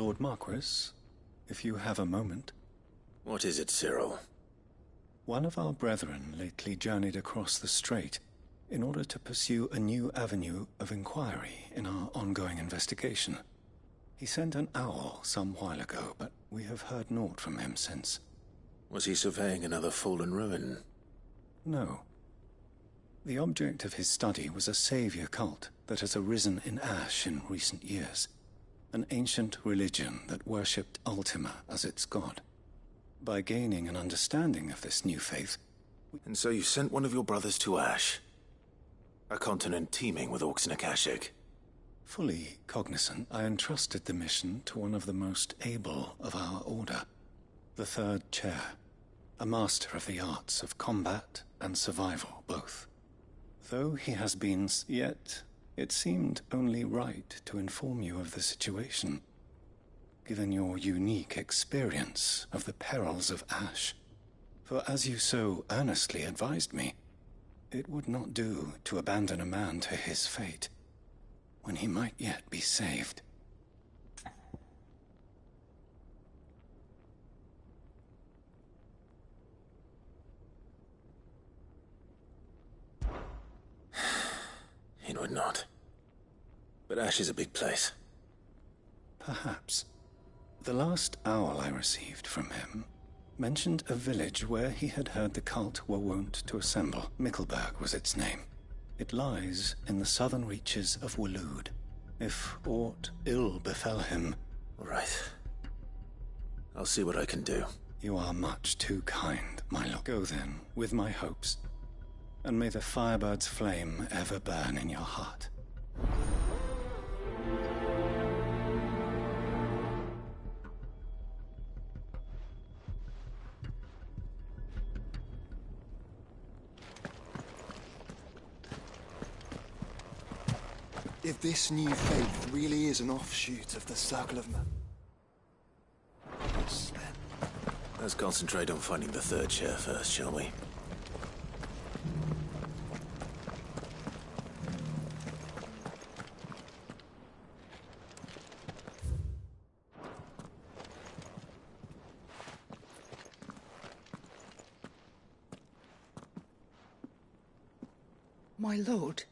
Lord Marquis, if you have a moment. What is it, Cyril? One of our brethren lately journeyed across the strait in order to pursue a new avenue of inquiry in our ongoing investigation. He sent an owl some while ago, but we have heard naught from him since. Was he surveying another fallen ruin? No. The object of his study was a savior cult that has arisen in Ash in recent years, an ancient religion that worshipped Ultima as its god. By gaining an understanding of this new faith... And so you sent one of your brothers to Ash? A continent teeming with orcs and Akashic? Fully cognizant, I entrusted the mission to one of the most able of our order, the Third Chair, a master of the arts of combat and survival both. Though he has been, yet it seemed only right to inform you of the situation, given your unique experience of the perils of Ash. For as you so earnestly advised me, it would not do to abandon a man to his fate, when he might yet be saved. It would not. But Ash is a big place. Perhaps. The last owl I received from him mentioned a village where he had heard the cult were wont to assemble. Mickleburg was its name. It lies in the southern reaches of Waloed. If aught ill befell him... Right. I'll see what I can do. You are much too kind, my lord. Go then, with my hopes, and may the firebird's flame ever burn in your heart. If this new faith really is an offshoot of the Circle of Madness, then... Let's concentrate on finding the Third Chair first, shall we? My lord.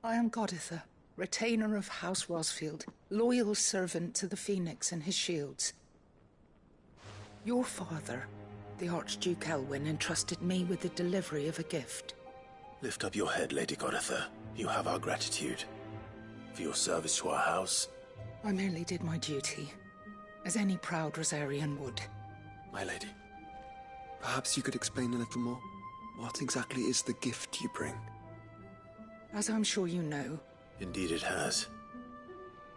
I am Goditha, retainer of House Rosfield, loyal servant to the Phoenix and his shields. Your father, the Archduke Elwyn, entrusted me with the delivery of a gift. Lift up your head, Lady Goditha. You have our gratitude. For your service to our house. I merely did my duty, as any proud Rosarian would. My lady, perhaps you could explain a little more? What exactly is the gift you bring? As I'm sure you know. Indeed it has.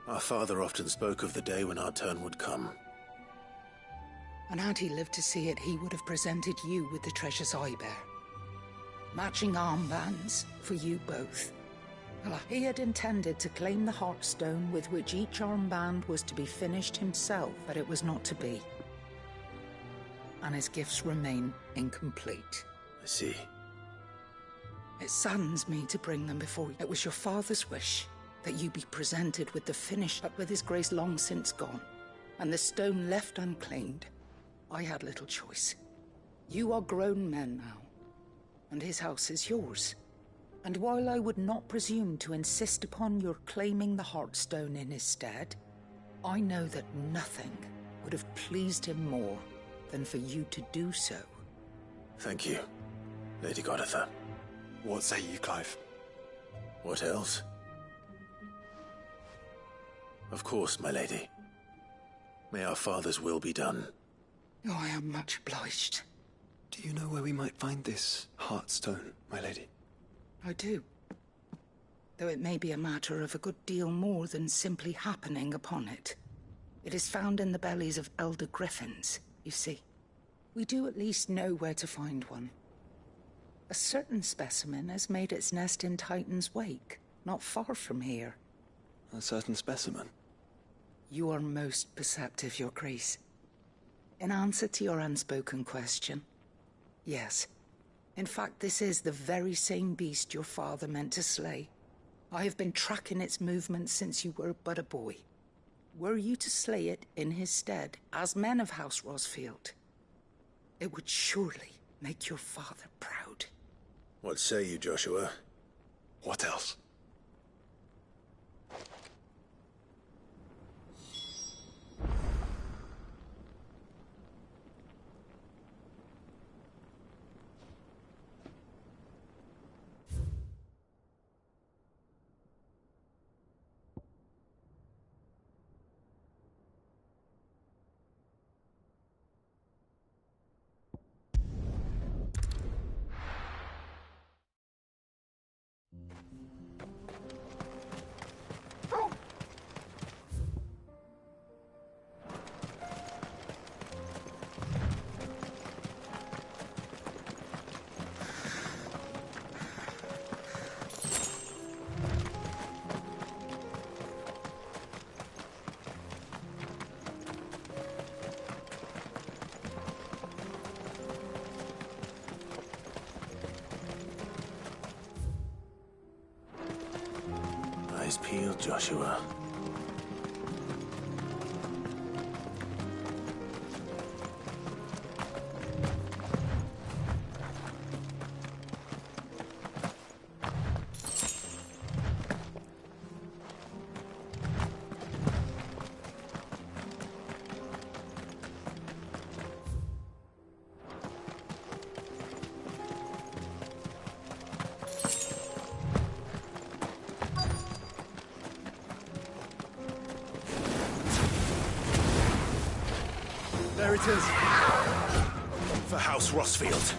Our father often spoke of the day when our turn would come. And had he lived to see it, he would have presented you with the treasures I bear. Matching armbands for you both. He had intended to claim the Heartstone with which each armband was to be finished himself, but it was not to be. And his gifts remain incomplete. I see. It saddens me to bring them before you. It was your father's wish that you be presented with the finish, but with his grace long since gone, and the stone left unclaimed. I had little choice. You are grown men now, and his house is yours. And while I would not presume to insist upon your claiming the Heartstone in his stead, I know that nothing would have pleased him more than for you to do so. Thank you, Lady Goditha. What say you, Clive? What else? Of course, my lady. May our father's will be done. Oh, I am much obliged. Do you know where we might find this Heartstone, my lady? I do. Though it may be a matter of a good deal more than simply happening upon it. It is found in the bellies of elder griffins, you see. We do at least know where to find one. A certain specimen has made its nest in Titan's Wake, not far from here. A certain specimen? You are most perceptive, Your Grace. In answer to your unspoken question, yes, In fact, this is the very same beast your father meant to slay. I have been tracking its movements since you were but a boy. Were you to slay it in his stead, as men of House Rosfield, it would surely make your father proud. What say you, Joshua? What else? Eyes peeled, Joshua. There it is. For House Rosfield.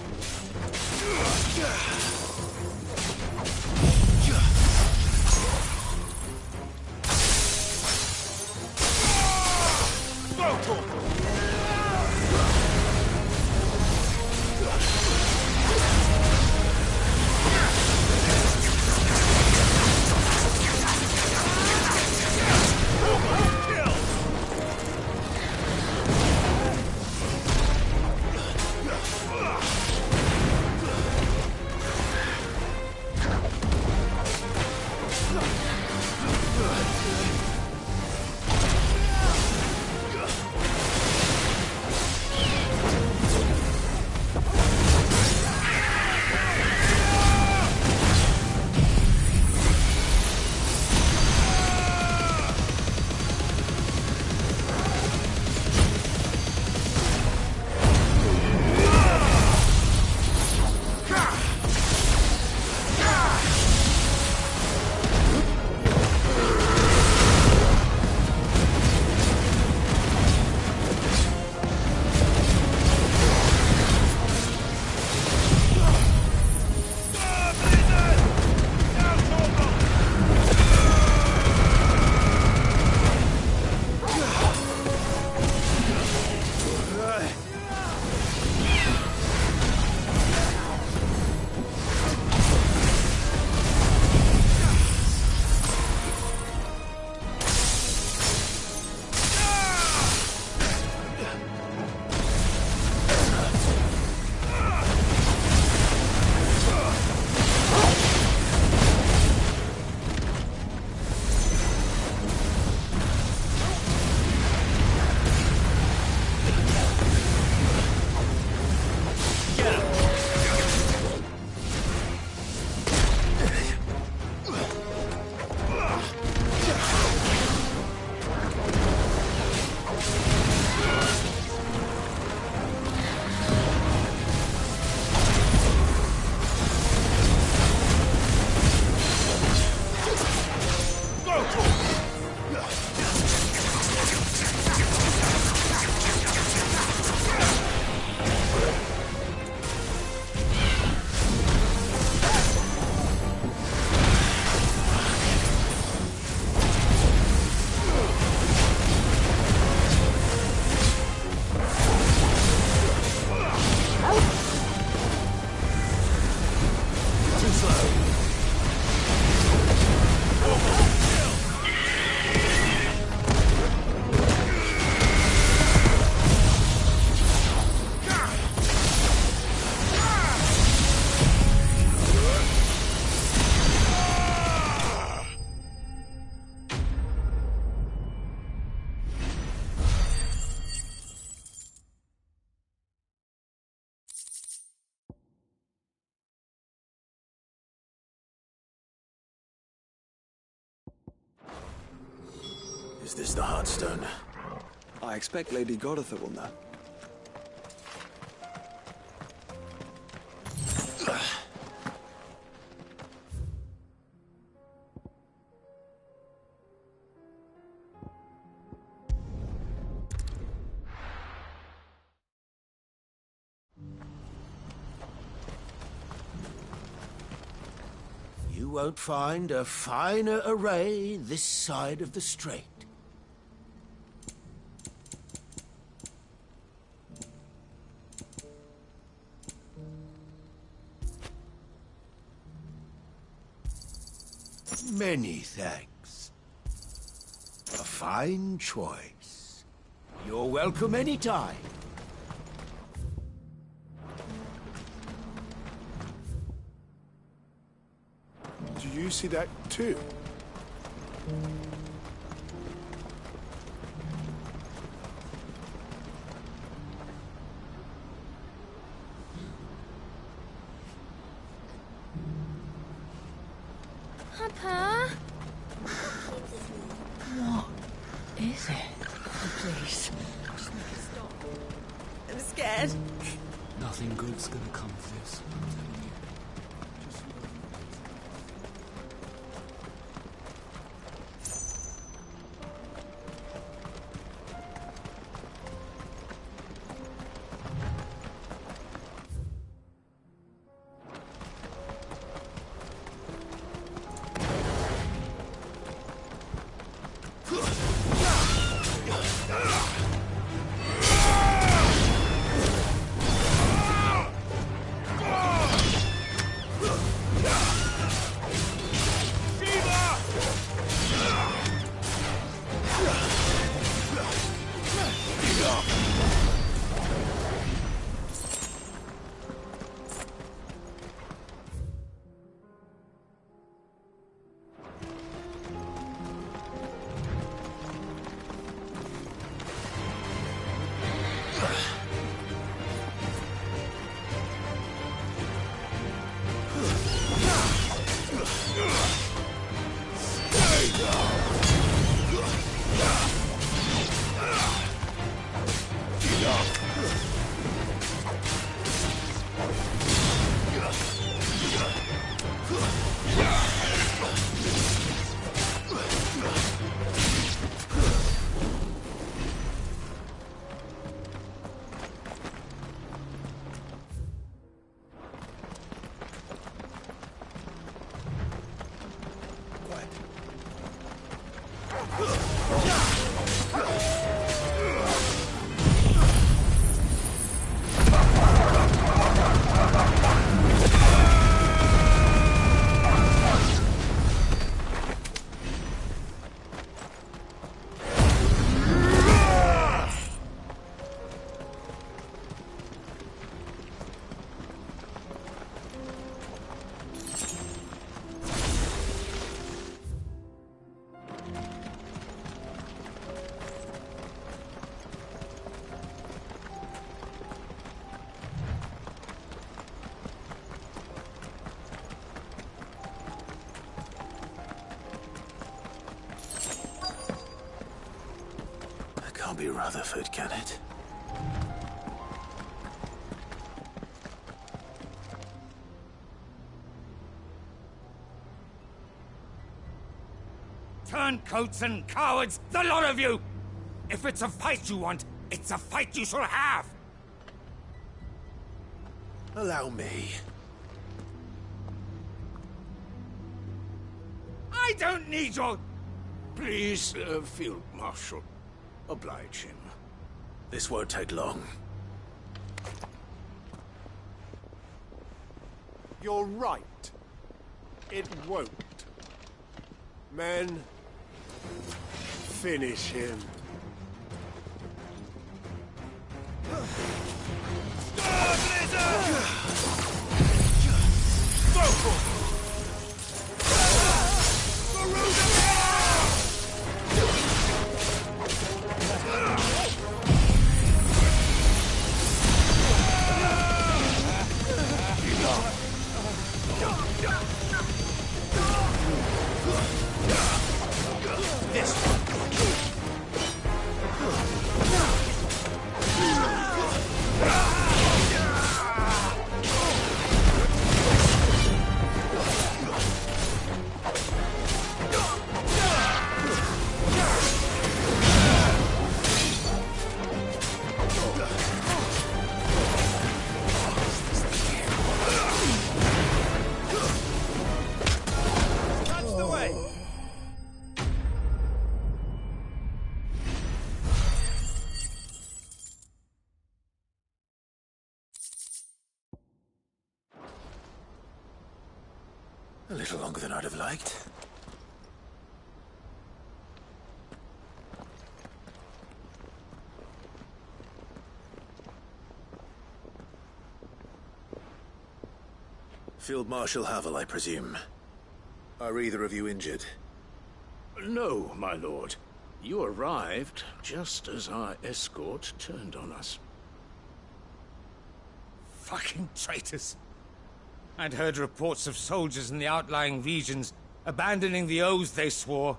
Is this the Heartstone? I expect Lady Goditha will know. You won't find a finer array this side of the strait. Many thanks. A fine choice. You're welcome anytime. Do you see that too? Papa? What is it? Please. I'm scared. Nothing good's gonna come of this, I'm telling you. Can't be Rutherford, can it? Turncoats and cowards, the lot of you! If it's a fight you want, it's a fight you shall have! Allow me. I don't need your... Please, Field Marshal. Oblige him. This won't take long. You're right. It won't. Men, finish him. This one. little longer than I'd have liked. Field Marshal Havel, I presume. Are either of you injured? No, my lord. You arrived just as our escort turned on us. Fucking traitors. I'd heard reports of soldiers in the outlying regions abandoning the oaths they swore.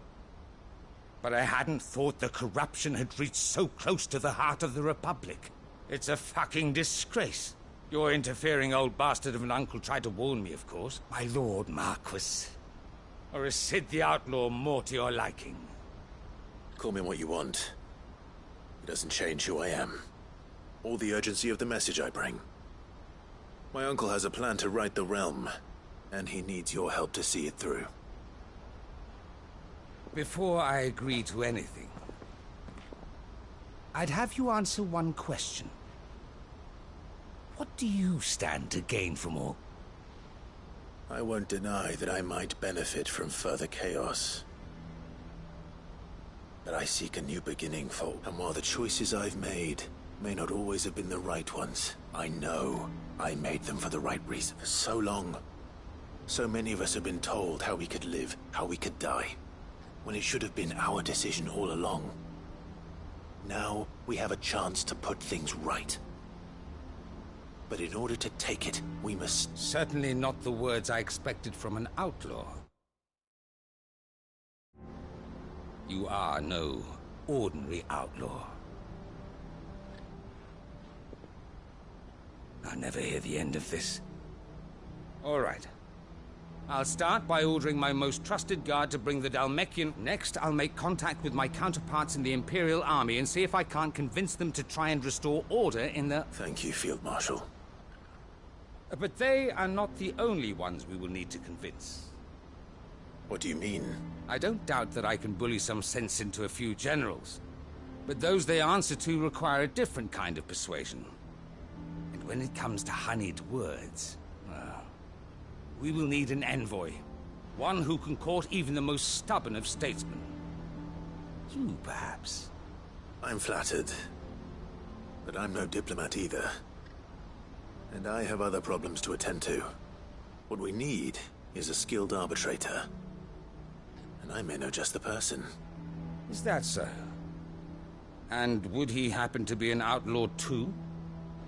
But I hadn't thought the corruption had reached so close to the heart of the Republic. It's a fucking disgrace. Your interfering old bastard of an uncle tried to warn me, of course. My lord Marquis. Or is Sid the Outlaw more to your liking? Call me what you want. It doesn't change who I am, or the urgency of the message I bring. My uncle has a plan to right the realm, and he needs your help to see it through. Before I agree to anything, I'd have you answer one question. What do you stand to gain from all? I won't deny that I might benefit from further chaos. But I seek a new beginning, folk. And while the choices I've made may not always have been the right ones, I know I made them for the right reason. For so long, so many of us have been told how we could live, how we could die, when it should have been our decision all along. Now, we have a chance to put things right. But in order to take it, we must... Certainly not the words I expected from an outlaw. You are no ordinary outlaw. I'll never hear the end of this. All right. I'll start by ordering my most trusted guard to bring the Dalmekian. Next, I'll make contact with my counterparts in the Imperial Army and see if I can't convince them to try and restore order in the... Thank you, Field Marshal. But they are not the only ones we will need to convince. What do you mean? I don't doubt that I can bully some sense into a few generals. But those they answer to require a different kind of persuasion. And when it comes to honeyed words, well, we will need an envoy. One who can court even the most stubborn of statesmen. You, perhaps. I'm flattered. But I'm no diplomat either. And I have other problems to attend to. What we need is a skilled arbitrator. And I may know just the person. Is that so? And would he happen to be an outlaw too?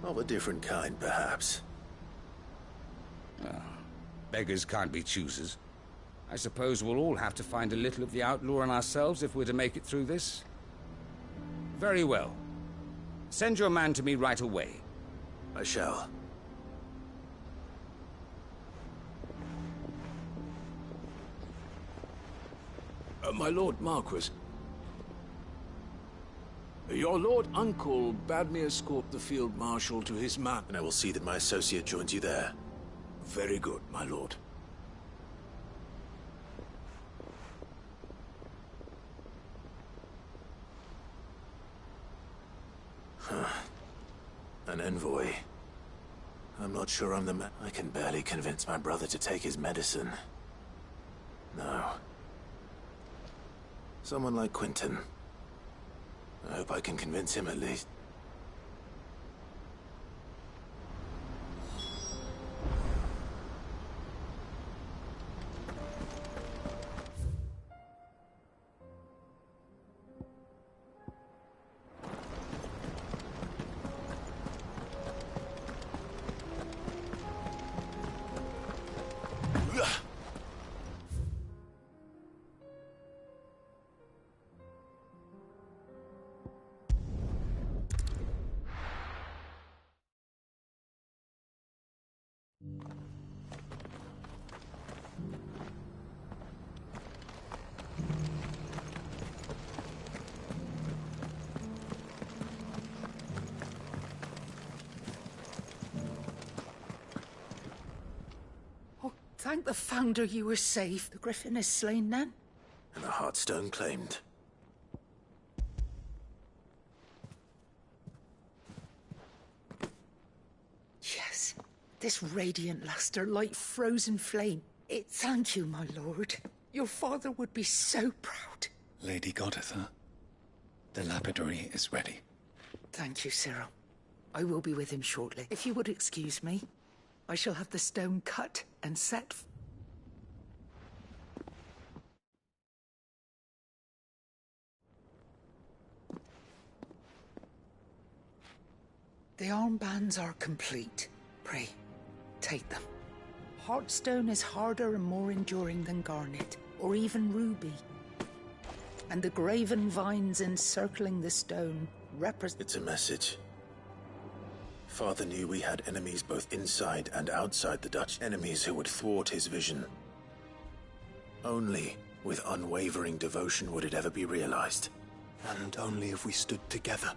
Of a different kind, perhaps. Beggars can't be choosers. I suppose we'll all have to find a little of the outlaw in ourselves if we're to make it through this. Very well. Send your man to me right away. I shall. My Lord Marquis. Your Lord Uncle bade me escort the Field Marshal to his man. And I will see that my associate joins you there. Very good, my lord. An envoy. I'm not sure I'm the man. I can barely convince my brother to take his medicine. No. Someone like Quentin. I hope I can convince him at least. Thank the Founder you were safe. The Griffin is slain then? And the Heartstone claimed. Yes. This radiant luster, like frozen flame. Thank you, my lord. Your father would be so proud. Lady Goditha, the lapidary is ready. Thank you, Cyril. I will be with him shortly. If you would excuse me, I shall have the stone cut and set. The armbands are complete. Pray, take them. Heartstone is harder and more enduring than garnet, or even ruby. And the graven vines encircling the stone represent... It's a message. Father knew we had enemies both inside and outside the Dutch, enemies who would thwart his vision. Only with unwavering devotion would it ever be realized. And only if we stood together,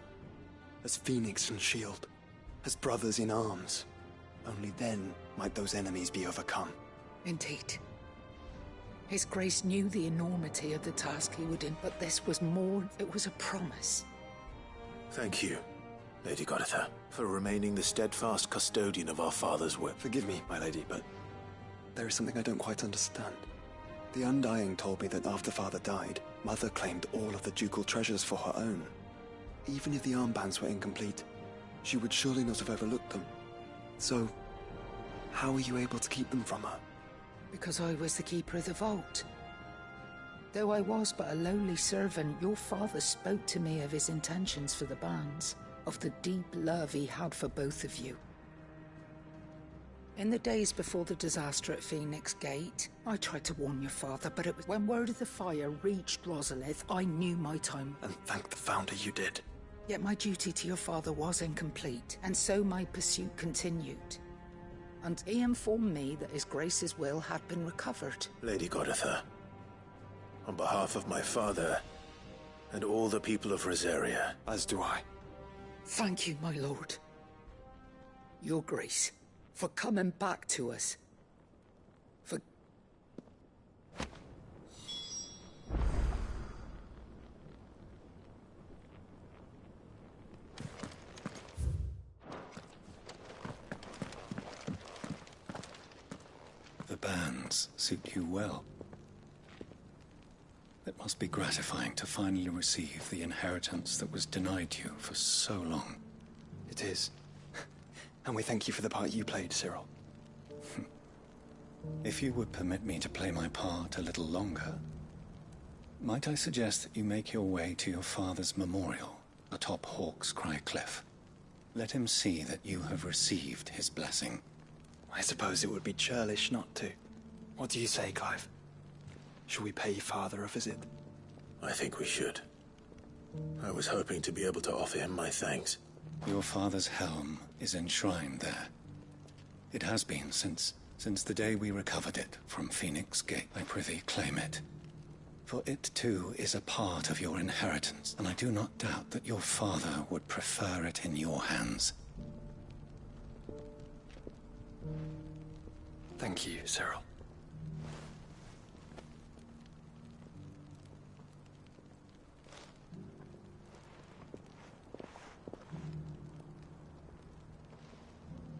as Phoenix and Shield, as brothers in arms. Only then might those enemies be overcome. Indeed. His Grace knew the enormity of the task he would in, but this was more. It was a promise. Thank you, Lady Goditha, for remaining the steadfast custodian of our father's will. Forgive me, my lady, but there is something I don't quite understand. The Undying told me that after Father died, Mother claimed all of the ducal treasures for her own. Even if the armbands were incomplete, she would surely not have overlooked them. So, how were you able to keep them from her? Because I was the keeper of the vault. Though I was but a lowly servant, your father spoke to me of his intentions for the bands, of the deep love he had for both of you. In the days before the disaster at Phoenix Gate, I tried to warn your father, but it was when word of the fire reached Rosalith, I knew my time. And thank the Founder you did. Yet my duty to your father was incomplete, and so my pursuit continued. And he informed me that His Grace's will had been recovered. Lady Goditha, on behalf of my father and all the people of Rosaria. As do I. Thank you, my lord. Your Grace, for coming back to us. For... The bands suit you well. It must be gratifying to finally receive the inheritance that was denied you for so long. It is. And we thank you for the part you played, Cyril. If you would permit me to play my part a little longer, might I suggest that you make your way to your father's memorial atop Hawk's Cry Cliff? Let him see that you have received his blessing. I suppose it would be churlish not to. What do you say, Clive? Shall we pay Father a visit? I think we should. I was hoping to be able to offer him my thanks. Your father's helm is enshrined there. It has been since the day we recovered it from Phoenix Gate. I prithee claim it. For it too is a part of your inheritance, and I do not doubt that your father would prefer it in your hands. Thank you, Cyril.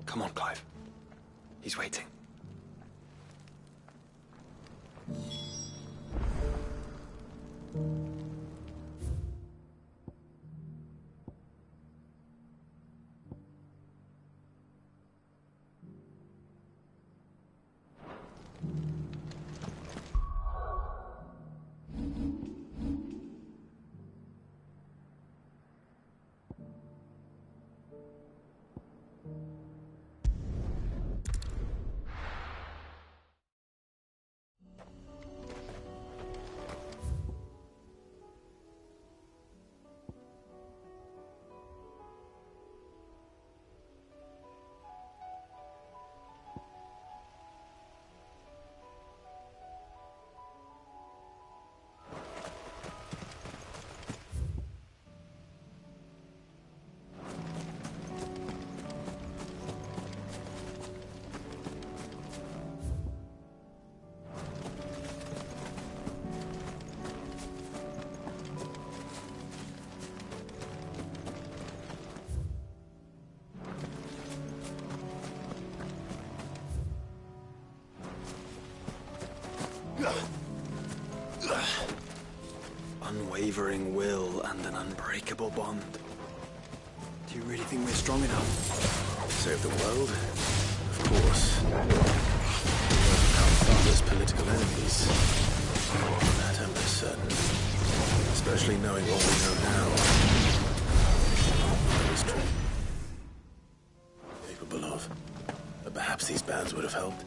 Come on, Clive. He's waiting. Unwavering will and an unbreakable bond. Do you really think we're strong enough? Save the world? Of course. Our father's political enemies. That I'm certain. Especially knowing what we know now. That is true. Capable of. But perhaps these bands would have helped.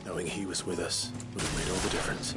Knowing he was with us would have made all the difference.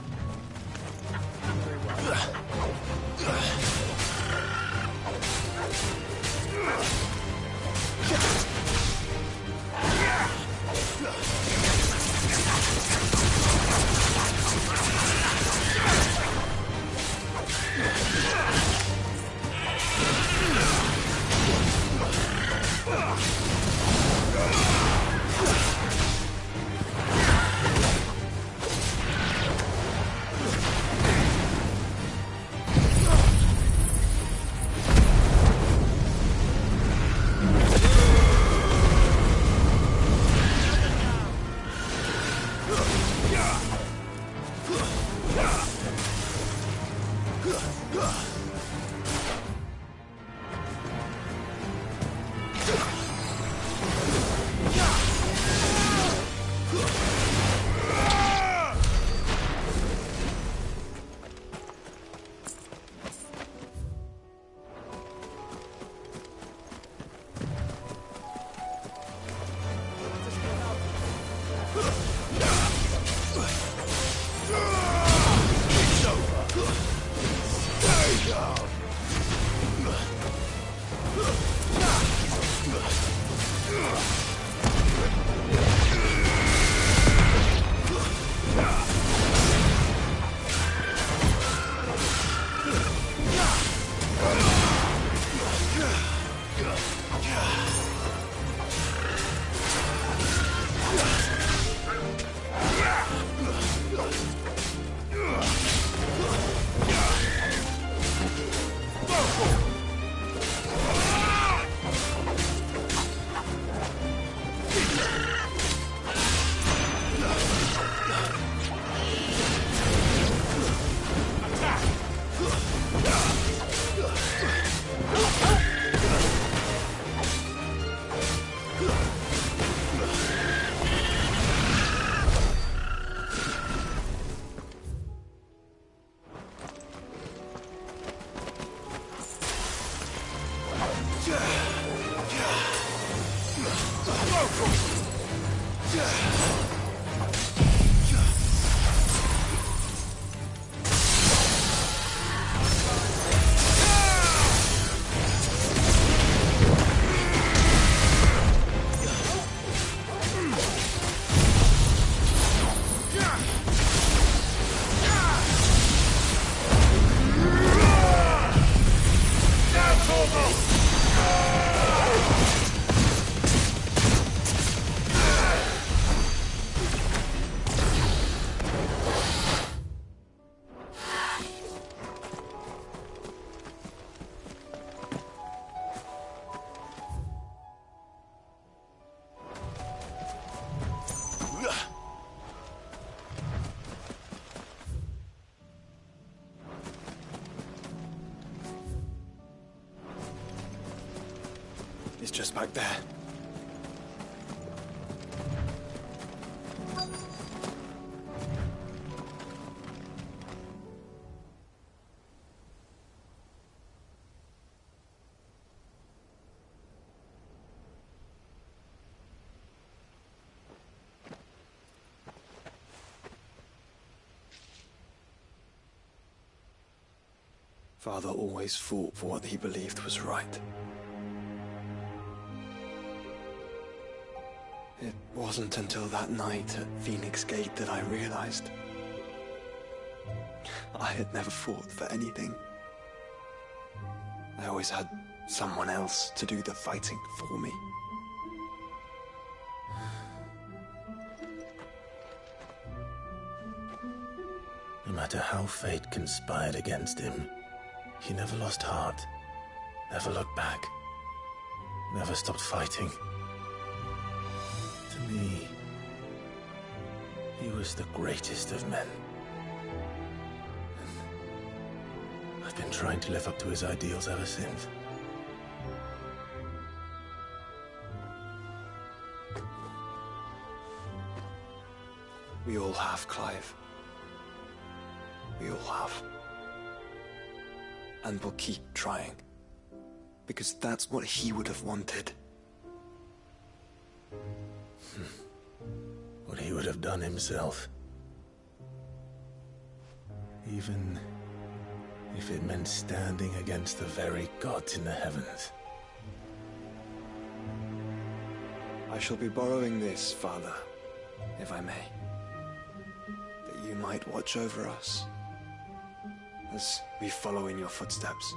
It's just back there. Father always fought for what he believed was right. It wasn't until that night at Phoenix Gate that I realized I had never fought for anything. I always had someone else to do the fighting for me. No matter how fate conspired against him, he never lost heart, never looked back, never stopped fighting. To me, he was the greatest of men. I've been trying to live up to his ideals ever since. We all have, Clive. We all have. And we'll keep trying. Because that's what he would have wanted. What he would have done himself. Even if it meant standing against the very gods in the heavens. I shall be borrowing this, Father, if I may. That you might watch over us as we follow in your footsteps.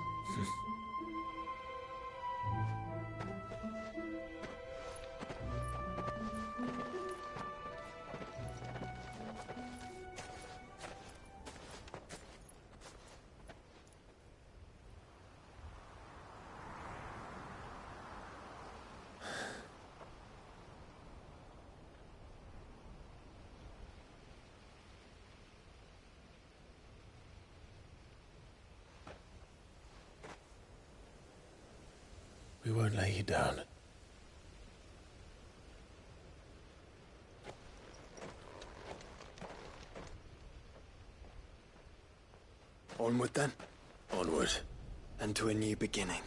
We won't lay you down. Onward then, Onward. and to a new beginning.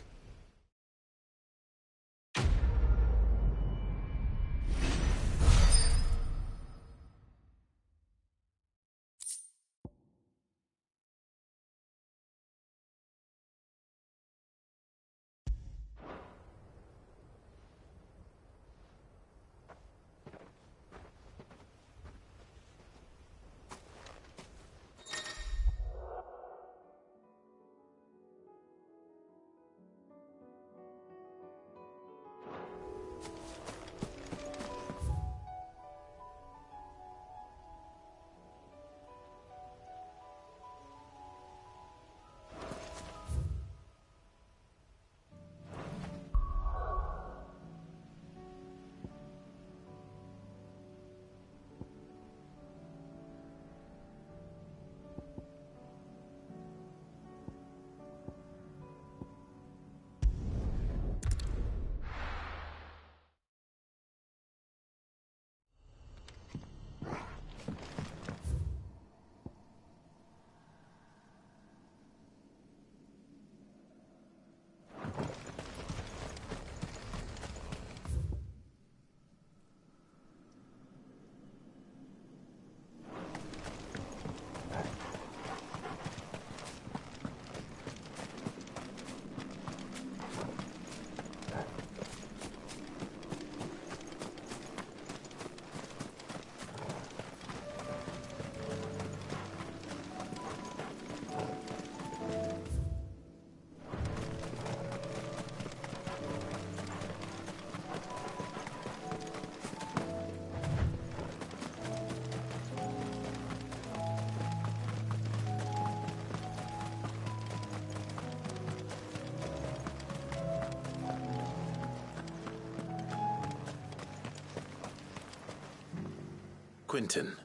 Quentin.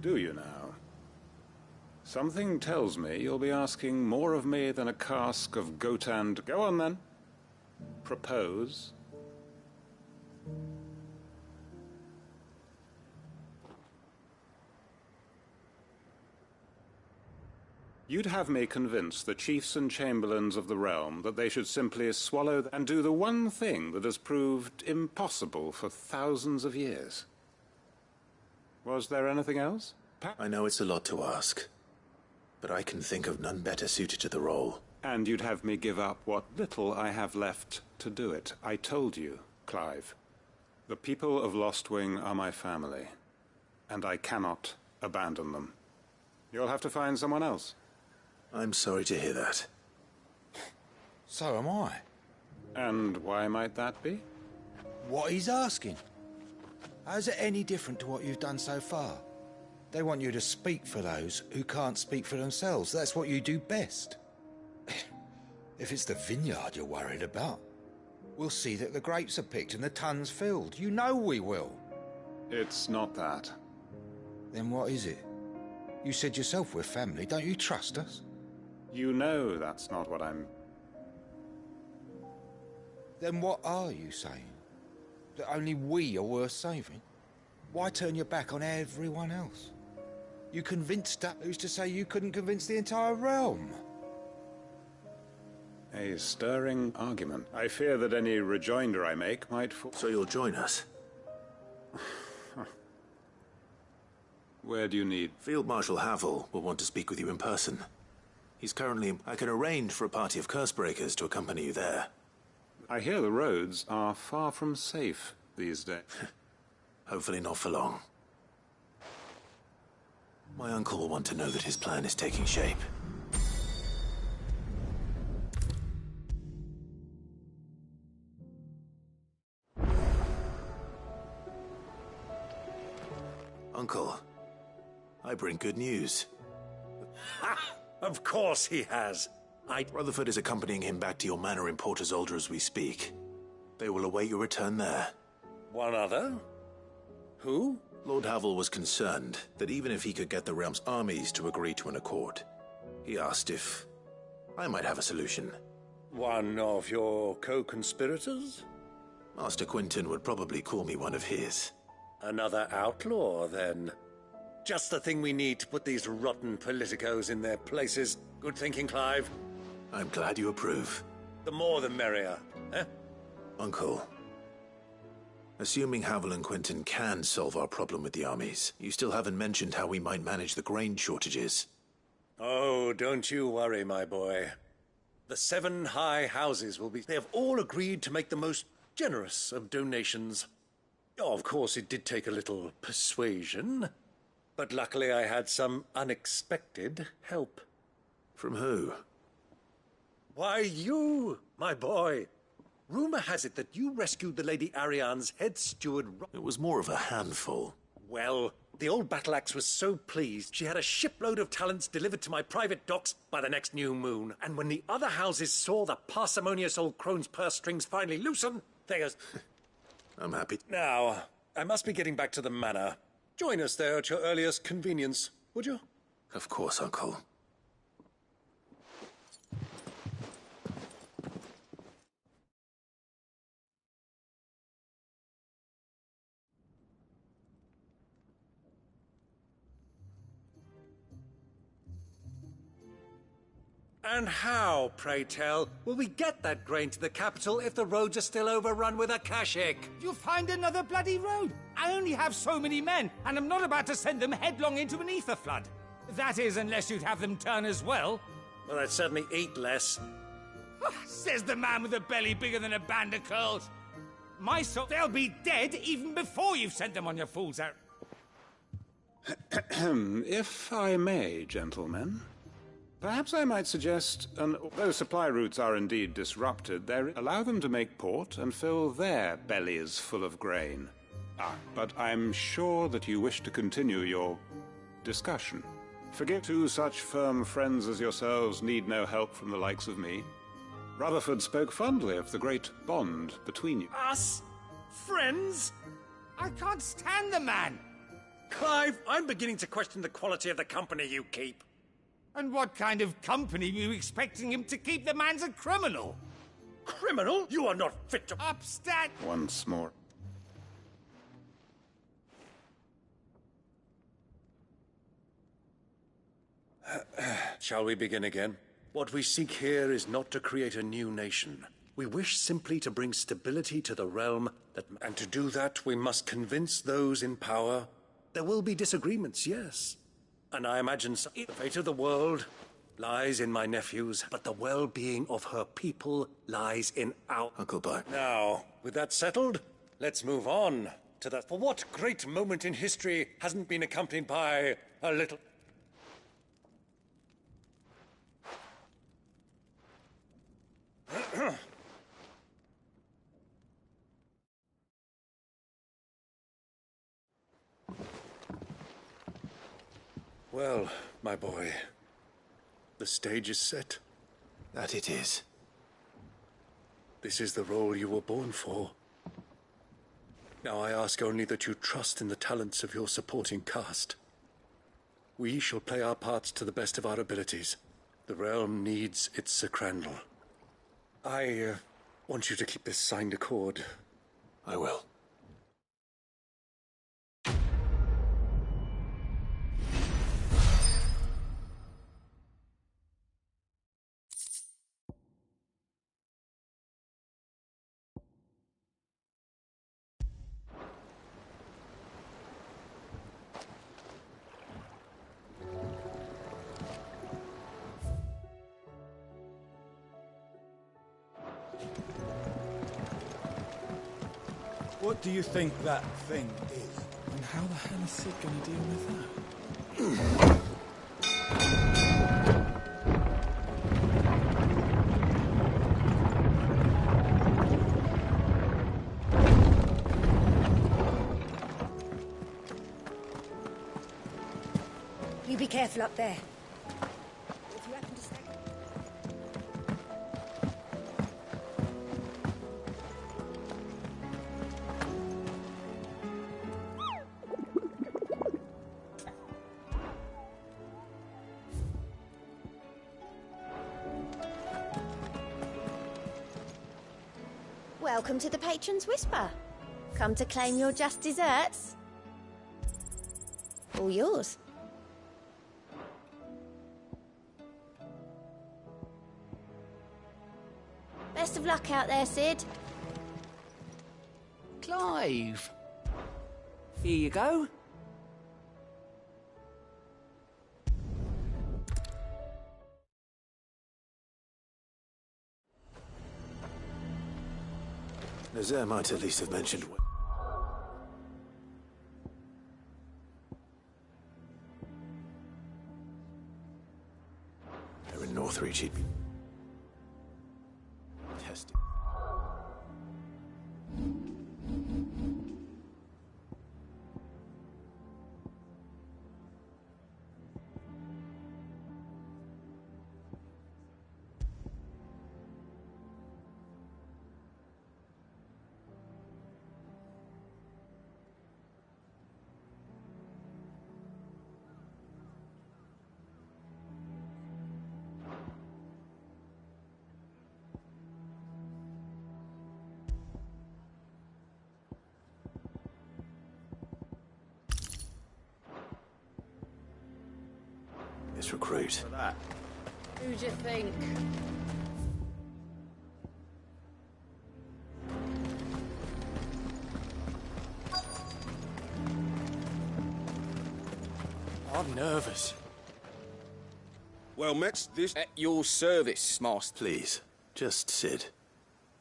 Do you now? Something tells me you'll be asking more of me than a cask of Gotand. Go on, then. Propose. You'd have me convince the chiefs and chamberlains of the realm that they should simply swallow and do the one thing that has proved impossible for thousands of years. Was there anything else? I know it's a lot to ask, but I can think of none better suited to the role. And you'd have me give up what little I have left to do it. I told you, Clive. The people of Lostwing are my family, and I cannot abandon them. You'll have to find someone else. I'm sorry to hear that. So am I. And why might that be? What he's asking. How's it any different to what you've done so far? They want you to speak for those who can't speak for themselves. That's what you do best. If it's the vineyard you're worried about, we'll see that the grapes are picked and the tons filled. You know we will. It's not that. Then what is it? You said yourself we're family. Don't you trust us? You know that's not what I'm... Then what are you saying? That only we are worth saving? Why turn your back on everyone else? You convinced us. Who's to say you couldn't convince the entire realm? A stirring argument. I fear that any rejoinder I make might fall... So you'll join us? Where do you need... Field Marshal Havel will want to speak with you in person. He's currently... I can arrange for a party of Cursebreakers to accompany you there. I hear the roads are far from safe these days. Hopefully not for long. My uncle will want to know that his plan is taking shape. Uncle, I bring good news. Ha! Of course he has. Rutherford is accompanying him back to your manor in Port Isolde as we speak. They will await your return there. One other? Who? Lord Havel was concerned that even if he could get the realm's armies to agree to an accord, he asked if I might have a solution. One of your co-conspirators? Master Quinton would probably call me one of his. Another outlaw, then. Just the thing we need to put these rotten politicos in their places. Good thinking, Clive. I'm glad you approve. The more the merrier, eh? Uncle, assuming Havel and Quinton can solve our problem with the armies, you still haven't mentioned how we might manage the grain shortages. Oh, don't you worry, my boy. The 7 high houses will be... They have all agreed to make the most generous of donations. Oh, of course, it did take a little persuasion, but luckily I had some unexpected help. From who? Why, you, my boy. Rumor has it that you rescued the Lady Ariane's head steward... It was more of a handful. Well, the old battle axe was so pleased, she had a shipload of talents delivered to my private docks by the next new moon. And when the other houses saw the parsimonious old crone's purse strings finally loosen, they... I'm happy. Now, I must be getting back to the manor. Join us there at your earliest convenience, would you? Of course, Uncle. And how, pray tell, will we get that grain to the capital if the roads are still overrun with akashic? You'll find another bloody road. I only have so many men, and I'm not about to send them headlong into an ether flood. That is, unless you'd have them turn as well. Well, I'd certainly eat less. Says the man with a belly bigger than a band of curls. My soul, they'll be dead even before you've sent them on your fool's errand. If I may, gentlemen, perhaps I might suggest, although supply routes are indeed disrupted, allow them to make port and fill their bellies full of grain. But I'm sure that you wish to continue your discussion. Forget 2 such firm friends as yourselves need no help from the likes of me. Rutherford spoke fondly of the great bond between you. Us? Friends? I can't stand the man! Clive, I'm beginning to question the quality of the company you keep. And what kind of company were you expecting him to keep? The man's a criminal! Criminal? You are not fit to... Upstat! Once more. Shall we begin again? What we seek here is not to create a new nation. We wish simply to bring stability to the realm, and to do that we must convince those in power. There will be disagreements, yes. And I imagine the fate of the world lies in my nephew's, but the well-being of her people lies in our... Uncle Buck. Now, with that settled, let's move on to that. For what great moment in history hasn't been accompanied by a little... Well, my boy, the stage is set. That it is. This is the role you were born for. Now I ask only that you trust in the talents of your supporting cast. We shall play our parts to the best of our abilities. The realm needs its Sir Crandall. I want you to keep this signed accord. I will. What do you think that thing is? And how the hell is Sid gonna deal with that? You be careful up there. If you happen to stay... Welcome to the Patron's Whisper. Come to claim your just desserts? All yours. Best of luck out there, Sid. Clive. Here you go. Nazaire might at least have mentioned... They're in Northreach, he'd be... tested. This recruit. For that. Who do you think? I'm nervous. Well, Max, this... At your service, Master. Please, just Sid.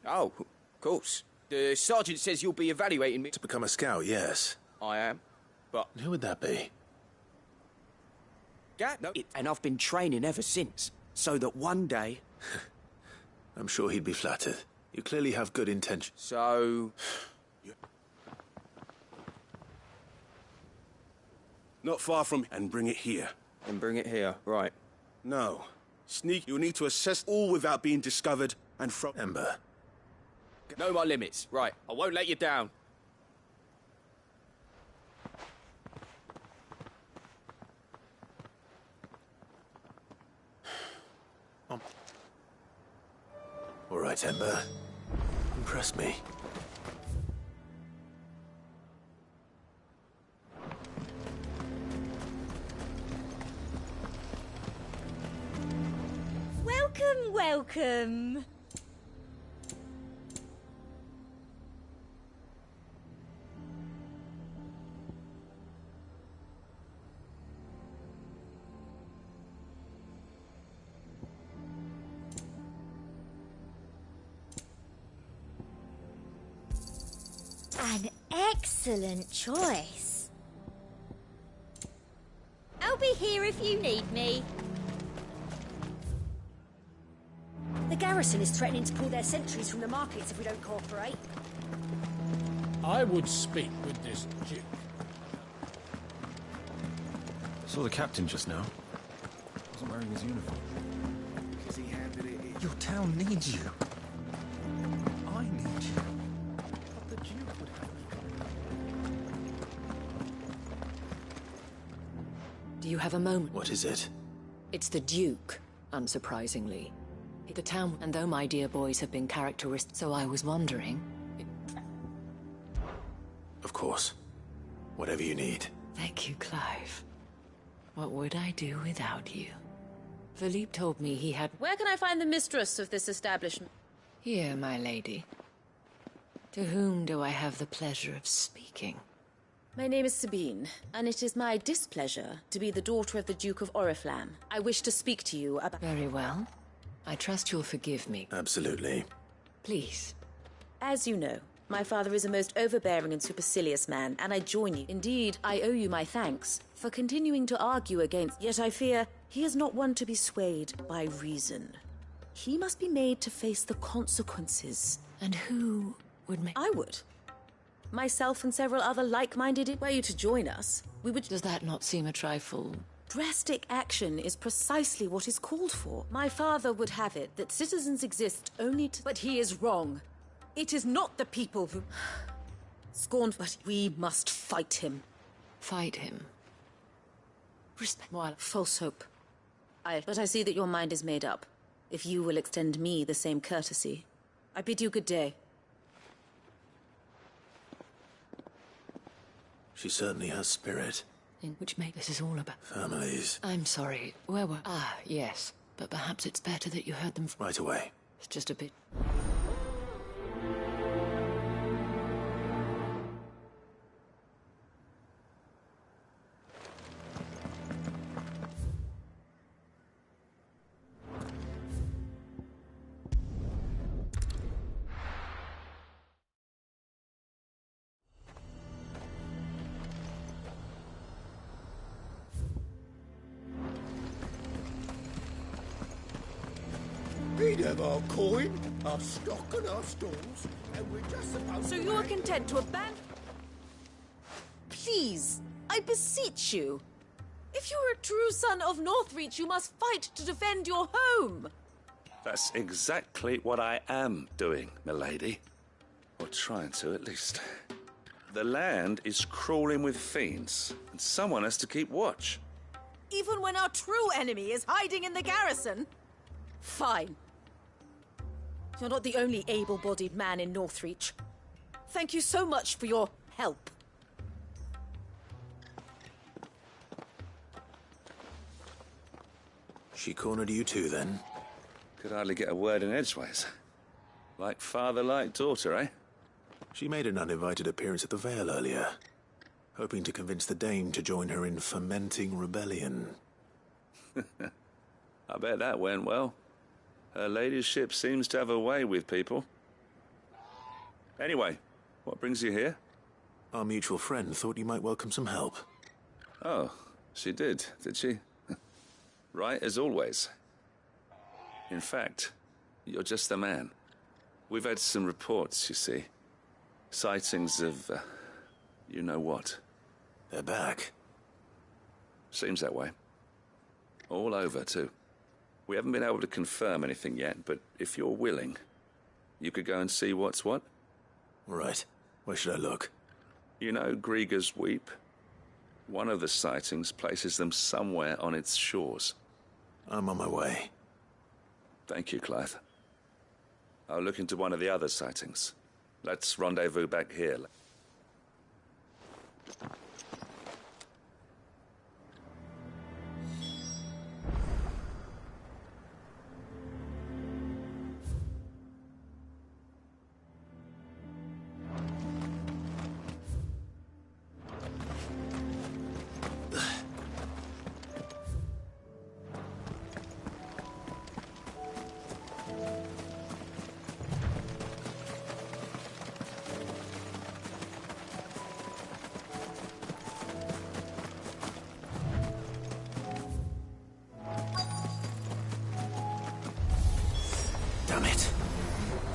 Oh, of course. The sergeant says you'll be evaluating me... To become a scout, yes. I am, but... Who would that be? No. And I've been training ever since, so that one day... I'm sure he'd be flattered. You clearly have good intentions. So... Not far from... And bring it here. And bring it here, right. No. Sneak, you'll need to assess all without being discovered, and from... Ember. Know my limits. Right, I won't let you down. All right, Ember. Impress me. Welcome, welcome. An excellent choice. I'll be here if you need me. The garrison is threatening to pull their sentries from the markets if we don't cooperate. I would speak with this Duke. Saw the captain just now. Wasn't wearing his uniform. Because he handed it in. Your town needs you. I need you. But the Duke would have me. Do you have a moment? What is it? It's the Duke. unsurprisingly. The town, and though my dear boys have been characteristic, so I was wondering... Of course. Whatever you need. Thank you, Clive. What would I do without you? Philippe told me he had... Where can I find the mistress of this establishment? Here, my lady. To whom do I have the pleasure of speaking? My name is Sabine, and it is my displeasure to be the daughter of the Duke of Oriflamme. I wish to speak to you about... Very well. I trust you'll forgive me. Absolutely. Please. As you know, my father is a most overbearing and supercilious man, and I join you. Indeed, I owe you my thanks for continuing to argue against... Yet I fear he is not one to be swayed by reason. He must be made to face the consequences. And who would make... I would. Myself and several other like-minded... Were you to join us, we would... Does that not seem a trifle... Drastic action is precisely what is called for. My father would have it that citizens exist only to... But he is wrong. It is not the people who... Scorn, but we must fight him. Fight him? Respect... While false hope. But I see that your mind is made up. If you will extend me the same courtesy. I bid you good day. She certainly has spirit. In which make this is all about... Families. I'm sorry. Where were... Ah, yes. But perhaps it's better that you heard them... Right away. It's just a bit... We'd have our coin, our stock and our stalls, and we're just supposed So to... you are content to abandon... Please, I beseech you. If you are a true son of Northreach, you must fight to defend your home. That's exactly what I am doing, milady. Or trying to, at least. The land is crawling with fiends, and someone has to keep watch. Even when our true enemy is hiding in the garrison? Fine. You're not the only able-bodied man in Northreach. Thank you so much for your help. She cornered you too, then? Could hardly get a word in edgeways. Like father, like daughter, eh? She made an uninvited appearance at the Vale earlier, hoping to convince the Dame to join her in fomenting rebellion. I bet that went well. Her ladyship seems to have a way with people. Anyway, what brings you here? Our mutual friend thought you might welcome some help. Oh, she did she? Right as always. In fact, you're just the man. We've had some reports, you see. Sightings of, you know what. They're back. Seems that way. All over, too. We haven't been able to confirm anything yet, but if you're willing, you could go and see what's what. Right. Where should I look? You know Grieger's Weep? One of the sightings places them somewhere on its shores. I'm on my way. Thank you, Clive. I'll look into one of the other sightings. Let's rendezvous back here. Damn it.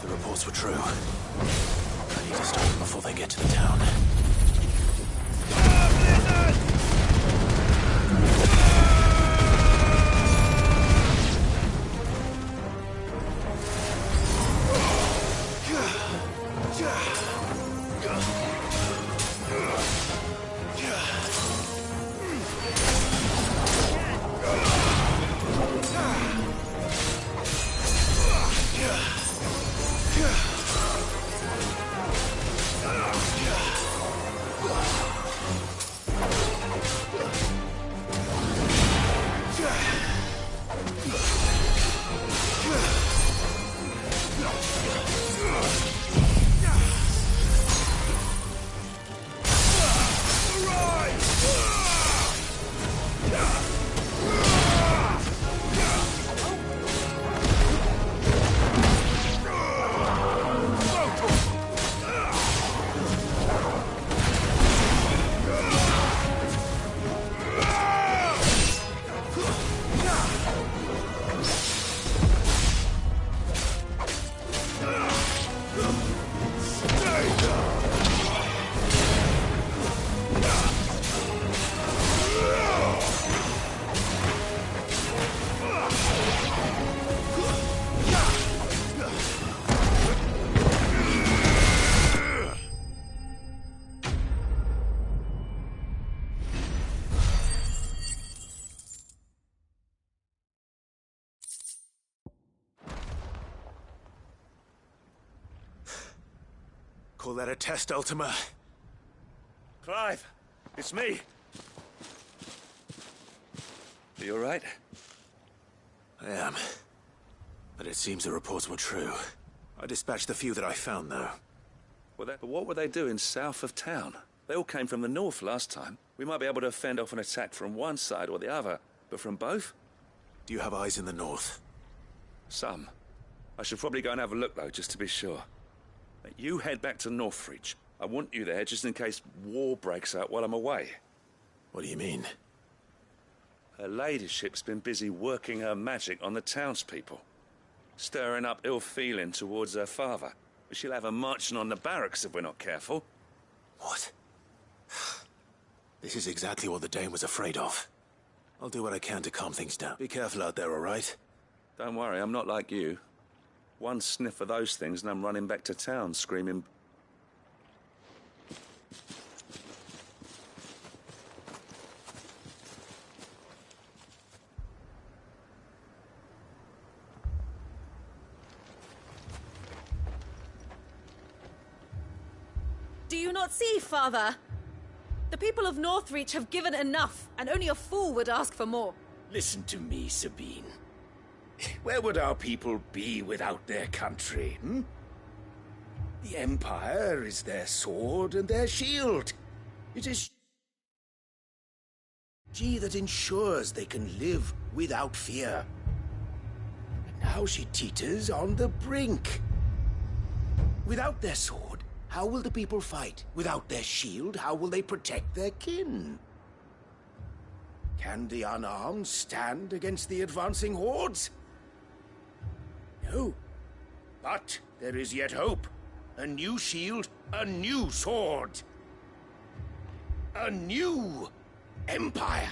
The reports were true. I need to stop them before they get to the town. Call that a test, Ultima? Clive, it's me. Are you all right? I am. But it seems the reports were true. I dispatched the few that I found, though. But what were they doing south of town? They all came from the north last time. We might be able to fend off an attack from one side or the other, but from both? Do you have eyes in the north? Some. I should probably go and have a look, though, just to be sure. You head back to Northreach. I want you there just in case war breaks out while I'm away. What do you mean? Her ladyship's been busy working her magic on the townspeople, stirring up ill feeling towards her father. But she'll have her marching on the barracks if we're not careful. What? This is exactly what the Dane was afraid of. I'll do what I can to calm things down. Be careful out there, all right? Don't worry, I'm not like you. One sniff of those things and I'm running back to town screaming... Do you not see, Father? The people of Northreach have given enough, and only a fool would ask for more. Listen to me, Sabine. Where would our people be without their country, hmm? The Empire is their sword and their shield. It is she that ensures they can live without fear. And now she teeters on the brink. Without their sword, how will the people fight? Without their shield, how will they protect their kin? Can the unarmed stand against the advancing hordes? No. But there is yet hope. A new shield, a new sword. A new empire.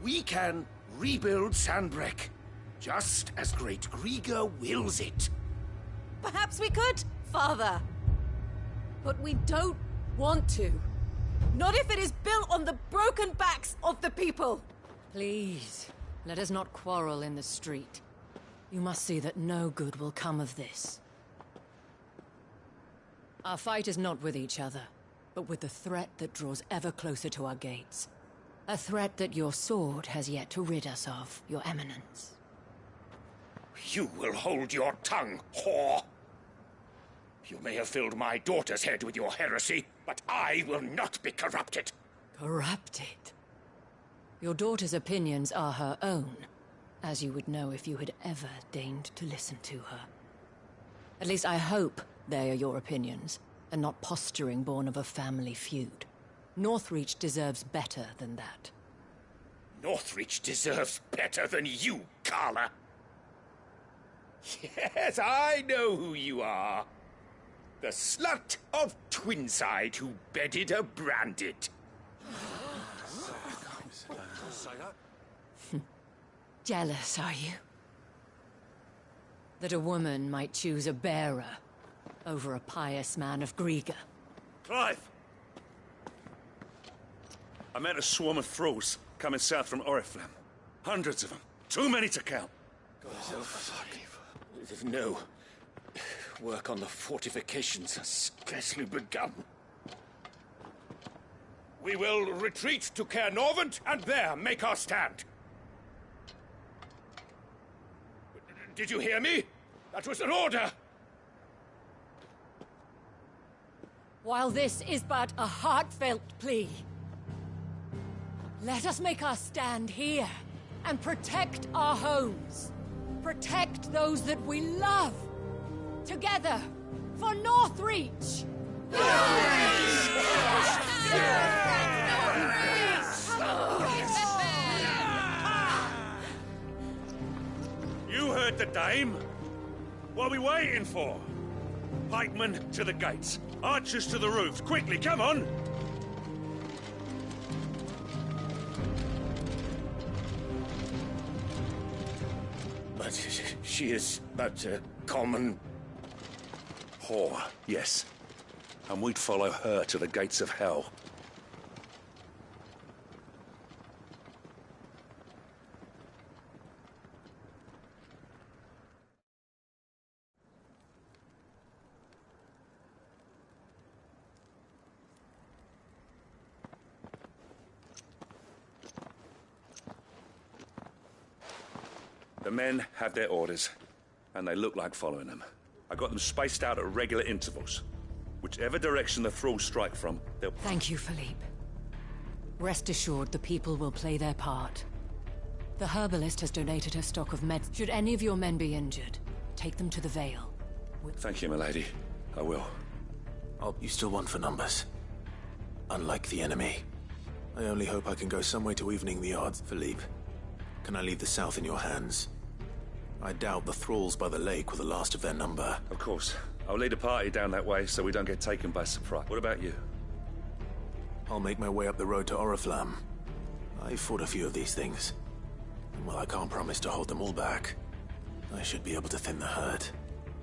We can rebuild Sandbreck, just as Great Grieger wills it. Perhaps we could, Father. But we don't want to. Not if it is built on the broken backs of the people. Please, let us not quarrel in the street. You must see that no good will come of this. Our fight is not with each other, but with the threat that draws ever closer to our gates. A threat that your sword has yet to rid us of, Your Eminence. You will hold your tongue, whore! You may have filled my daughter's head with your heresy, but I will not be corrupted. Corrupted? Your daughter's opinions are her own, as you would know if you had ever deigned to listen to her. At least I hope they are your opinions, and not posturing born of a family feud. Northreach deserves better than that. Northreach deserves better than you, Carla. Yes, I know who you are. The slut of Twinside who bedded a branded. Jealous, are you? That a woman might choose a bearer over a pious man of Grieger. Clive! I met a swarm of thralls coming south from Oriflamme. Hundreds of them. Too many to count. No. Work on the fortifications has scarcely begun. We will retreat to Caer Norvent and there make our stand. Did you hear me? That was an order! While this is but a heartfelt plea, let us make our stand here and protect our homes. Protect those that we love. Together, for Northreach! You heard the dame. What are we waiting for? Pikemen to the gates. Archers to the roofs. Quickly, come on! But she is but a common... whore, yes. And we'd follow her to the gates of hell. The men have their orders, and they look like following them. I got them spaced out at regular intervals. Whichever direction the thralls strike from, they'll... Thank you, Philippe. Rest assured, the people will play their part. The herbalist has donated her stock of meds. Should any of your men be injured, take them to the Vale. Thank you, milady. I will. You still want for numbers? Unlike the enemy. I only hope I can go some way to evening the odds. Philippe, can I leave the south in your hands? I doubt the thralls by the lake were the last of their number. Of course. I'll lead a party down that way so we don't get taken by surprise. What about you? I'll make my way up the road to Oriflamme. I fought a few of these things. And while I can't promise to hold them all back, I should be able to thin the herd.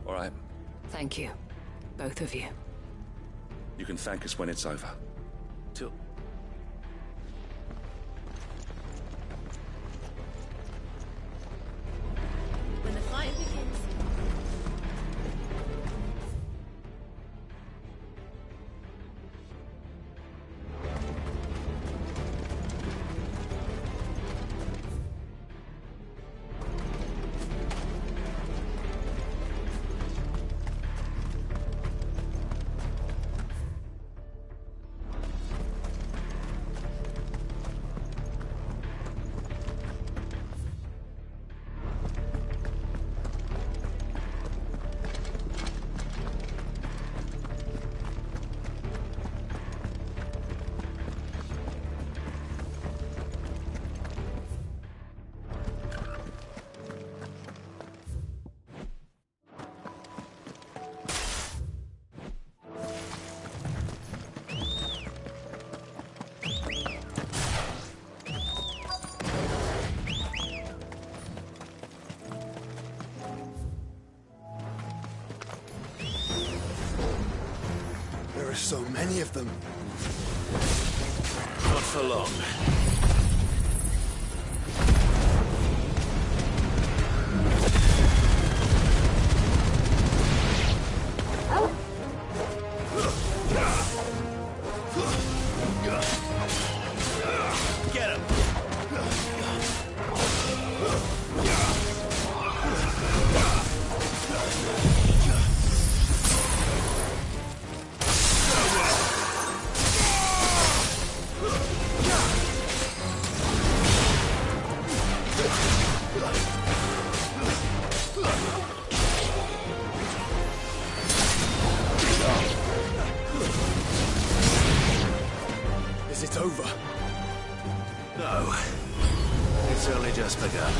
All right. Thank you. Both of you. You can thank us when it's over. Till... When the fight begins... There are so many of them. Not for long. Get him! Is it over? No. It's only just begun.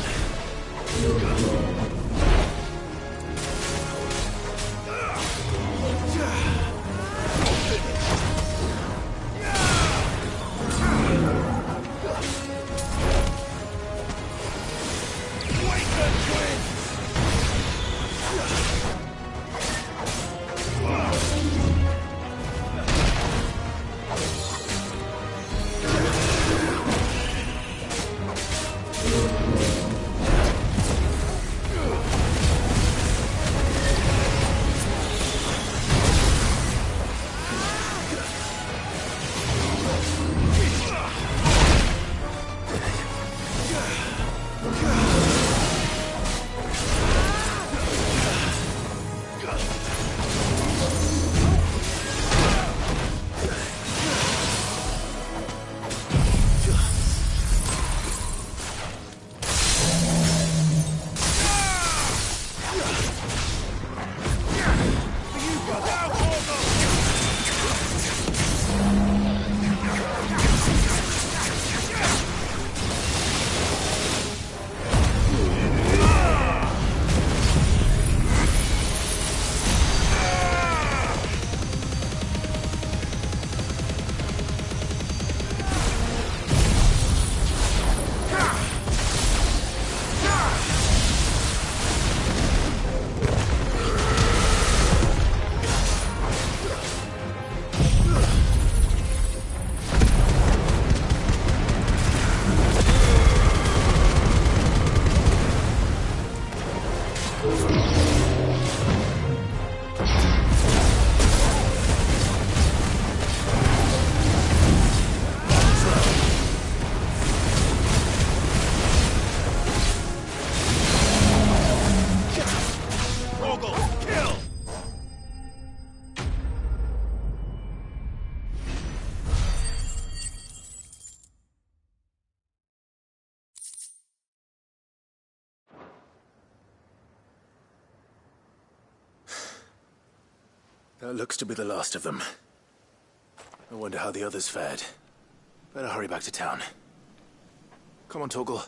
That looks to be the last of them. I wonder how the others fared. Better hurry back to town. Come on, Torgal.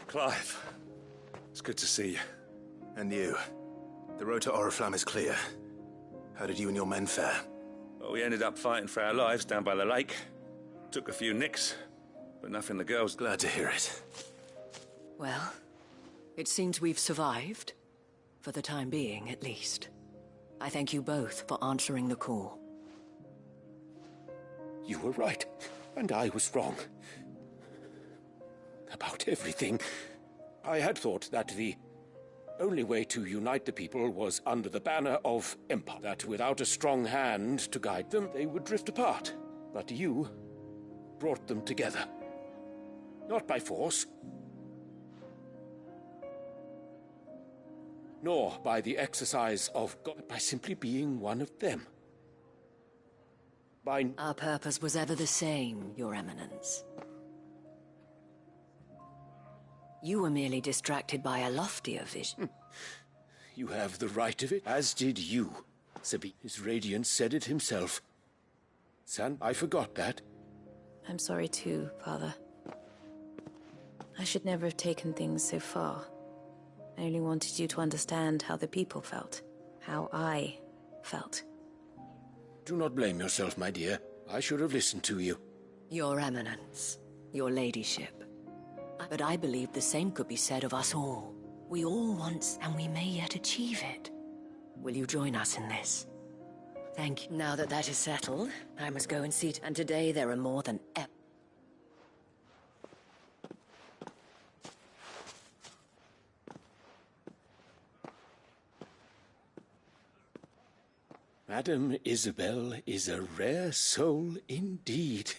Clive, it's good to see you. And you. The road to Oriflamme is clear. How did you and your men fare? Well, we ended up fighting for our lives down by the lake. Took a few nicks, but nothing the girls... Glad to hear it. Well, it seems we've survived. For the time being, at least. I thank you both for answering the call. You were right, and I was wrong. About everything. I had thought that the only way to unite the people was under the banner of Empire. That without a strong hand to guide them, they would drift apart. But you brought them together. Not by force, nor by the exercise of God, but by simply being one of them. Our purpose was ever the same, Your Eminence. You were merely distracted by a loftier vision. You have the right of it, as did you. Sabine, his radiance said it himself. San, I forgot that. I'm sorry too, Father. I should never have taken things so far. I only wanted you to understand how the people felt. How I felt. Do not blame yourself, my dear. I should have listened to you. Your Eminence, your ladyship. But I believe the same could be said of us all. We all want, and we may yet achieve it. Will you join us in this? Thank you. Now that that is settled, I must go and see it. And today there are more than ever. Madame Isabel is a rare soul indeed.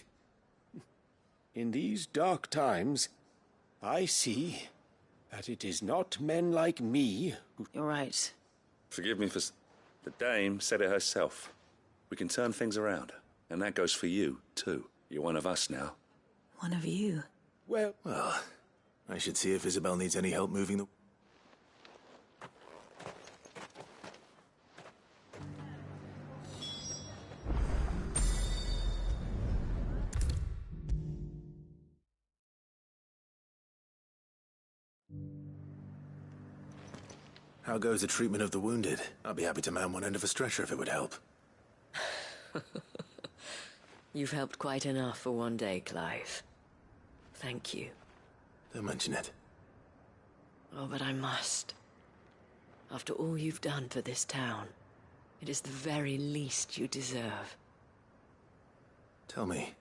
In these dark times, I see that it is not men like me who... You're right. Forgive me for... The dame said it herself. We can turn things around. And that goes for you, too. You're one of us now. One of you? Well, I should see if Isabel needs any help moving the... How goes the treatment of the wounded? I'll be happy to man one end of a stretcher if it would help. You've helped quite enough for one day, Clive. Thank you. Don't mention it. Oh, but I must. After all you've done for this town, it is the very least you deserve. Tell me,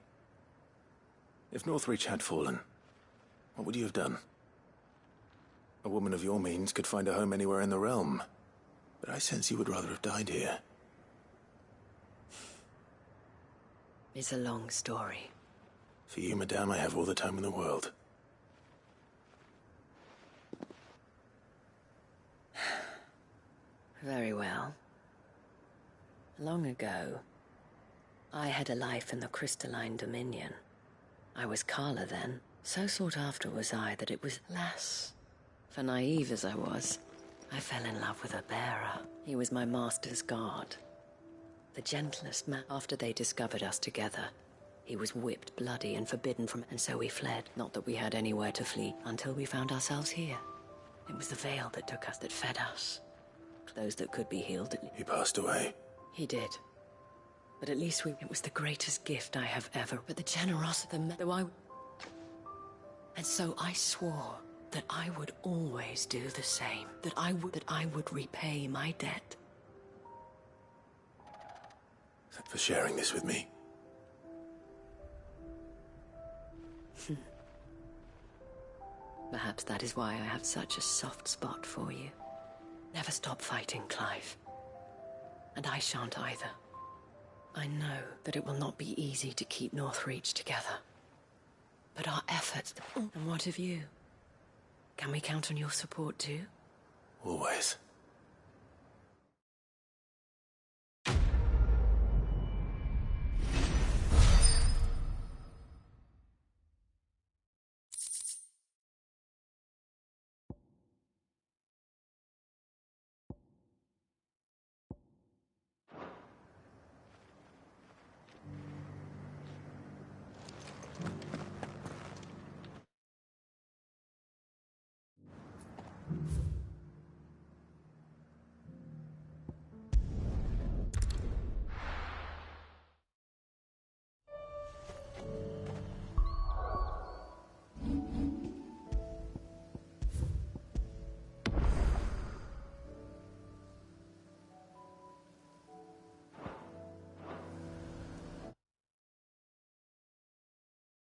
if Northreach had fallen, what would you have done? A woman of your means could find a home anywhere in the realm, but I sense you would rather have died here. It's a long story. For you, madame, I have all the time in the world. Very well. Long ago, I had a life in the Crystalline Dominion. I was Carla then. So sought after was I that it was less. For naive as I was, I fell in love with a bearer. He was my master's guard. The gentlest man. After they discovered us together, he was whipped bloody and forbidden from... And so we fled. Not that we had anywhere to flee, until we found ourselves here. It was the veil that took us, that fed us. Those that could be healed... He passed away. He did. But at least we... It was the greatest gift I have ever... But the generosity... Though I... And so I swore that I would always do the same. That I would repay my debt. For sharing this with me. Perhaps that is why I have such a soft spot for you. Never stop fighting, Clive. And I shan't either. I know that it will not be easy to keep Northreach together. but our efforts... And what of you? Can we count on your support too? Always.